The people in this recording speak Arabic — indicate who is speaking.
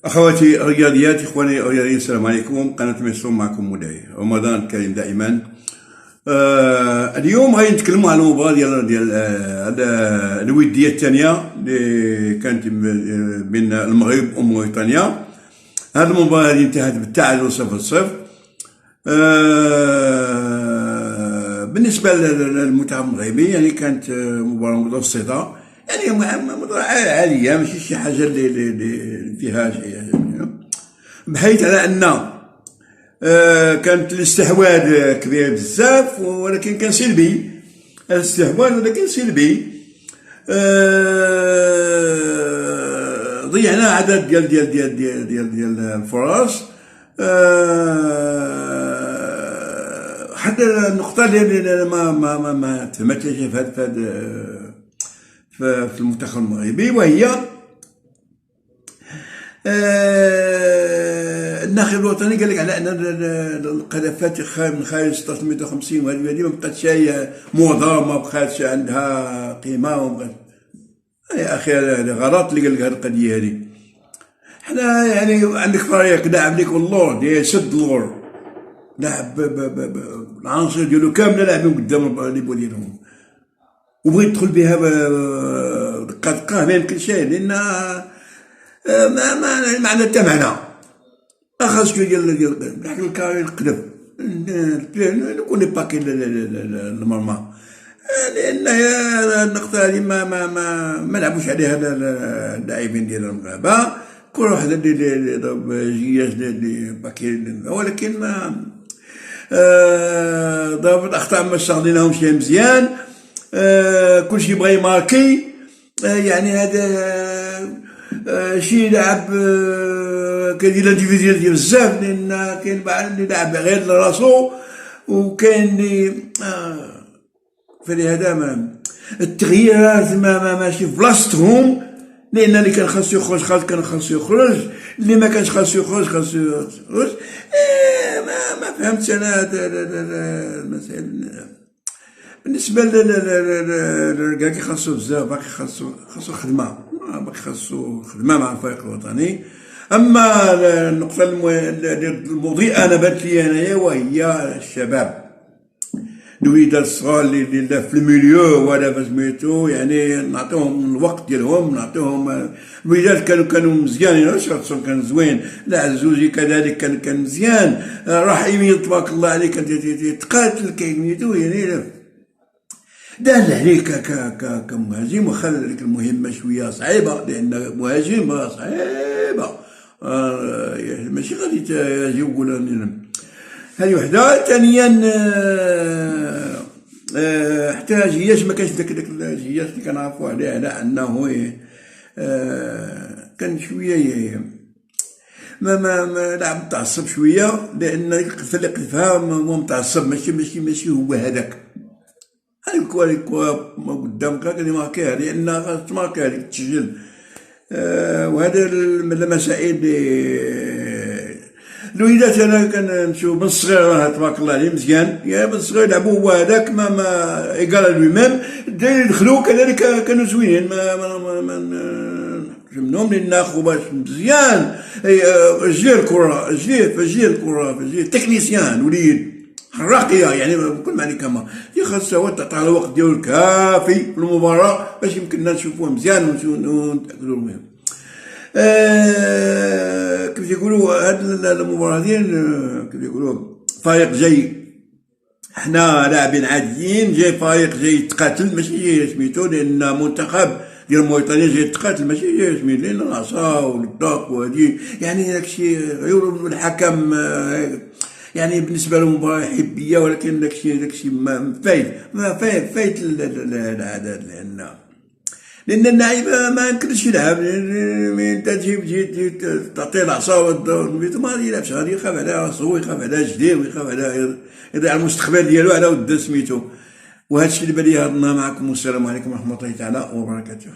Speaker 1: أخواتي الرياضيات، إخواني الرياضيين، السلام عليكم. قناة ميسوم، معكم مدعي. رمضان كريم دائما. اليوم غادي نتكلموا على المباراة ديال الودية الثانية اللي كانت بين المغرب وموريتانيا. هذه المباراة هذه انتهت بالتعادل 0-0. بالنسبة للمنتخب المغربي يعني كانت مباراة متوسطة، يعني مباراة عادية، ماشي شي حاجة اللي فيها شيء، بحيث على أن كانت الاستحواذ كبير بزاف، ولكن كان سلبي الاستحواذ، ولكن سلبي. ضيعنا عدد ديال الفرص. حتى النقطة اللي ما تهمتش في المنتخب المغربي، وهي الناخب الوطني قال لك على ان القذافات من خارج 1650 وهذه ما بقاتش هي موضه، ما بقاتش عندها قيمه، يا اخي هذا غلط اللي قال لك هذه القضيه هذه. حنا يعني عندك فريق لاعب لك والله ديال سد اللور، لاعب العناصر ديالو كامله لاعبين قدام النيفو ديالهم، وبغى يدخل بها دقه ما يمكن شيء، لان ما عندها حتى معنى. خاصك ديال بحال الكاري القدم نكون باكي المرمى، لان النقطه هذه ما لعبوش عليها اللاعبين ديال المغاربه. كل واحد اللي ضرب جياش اللي باكي، ولكن ما ضربت اخطاء ما استغليناهمش مزيان. كلشي بغى يماركي، يعني هذا شي لاعب كيدير الانديفيديوال ديال بزاف، لان كاين بعض اللي لاعب غير لراسو، وكاين اللي فلهذا التغييرات ماشي في بلاصتهم، لان اللي كان خاصو يخرج كان خاصو يخرج، اللي ما كانش خاصو يخرج خاصو يخرج. ما فهمتش انا هذا المسائل. بالنسبه للرجال خاصو بزاف، باقي خاصو خدمه، مع الفريق الوطني. اما النقطه المضيئه انا بانت لي انايا، وهي الشباب، الوليدات الصغار اللي في الميليو ولا فسميتو، يعني نعطيهم الوقت ديالهم، نعطيهم. الوليدات كانوا مزيانين، شخصهم كان زوين، العزوزي كذلك كان مزيان، رحيمي تبارك الله عليه كان تقاتل كيميتو، يعني دال عليك كمهاجم، وخلى لك المهمه شويه صعيبه، لان مهاجم صعيبه، ماشي غادي يقول. هذه وحده. ثانيا حتى جياش ما كانش داك الجياش اللي كنعرفوا عليه، على انه كان شويه ما لاعب متعصب شويه، لان الفريق اللي فهم هو متعصب، ماشي هو هذاك. هذه الكره قدامك غادي ماركيها، لان خاص تماركيها ديك التسجيل. وهذا المسائل الوليدات. انا كنشوف من الصغير تبارك الله عليه مزيان، يا من الصغير يلعبوا هو هذاك ما ايكال لوي ميم، يدخلوا كذلك كانوا زوينين، ما منهم، لان اخو باش مزيان جير الكره، جير تكنيسيان، وليد حراقيه، يعني بكل معنى كما خاص هو تعطى الوقت ديالو الكافي في المباراه باش يمكننا نشوفوه مزيان ونتاكدوا المهم. كيف يقولوا هاد المباراه ديال كيف يقولوا فريق جاي، حنا لاعبين عاديين، جاي فريق جاي يتقاتل، ماشي جاي سميتو، لان منتخب ديال موريتانيا جاي يتقاتل، ماشي جاي سميتو لان العصا والطاق وهادي، يعني داكشي غير الحكم، يعني بالنسبه له مباراه حبيه، ولكن داكشي فايت العدد، لان اللاعب ما يمكنش يلعب، انت تجي تعطيه العصا والدور ما يلعبش، غادي يخاف على راسو، ويخاف على جديه، ويخاف على يضيع المستقبل ديالو على ود سميتو. وهذا الشيء اللي بالي هضرنا معكم، والسلام عليكم ورحمه الله تعالى وبركاته.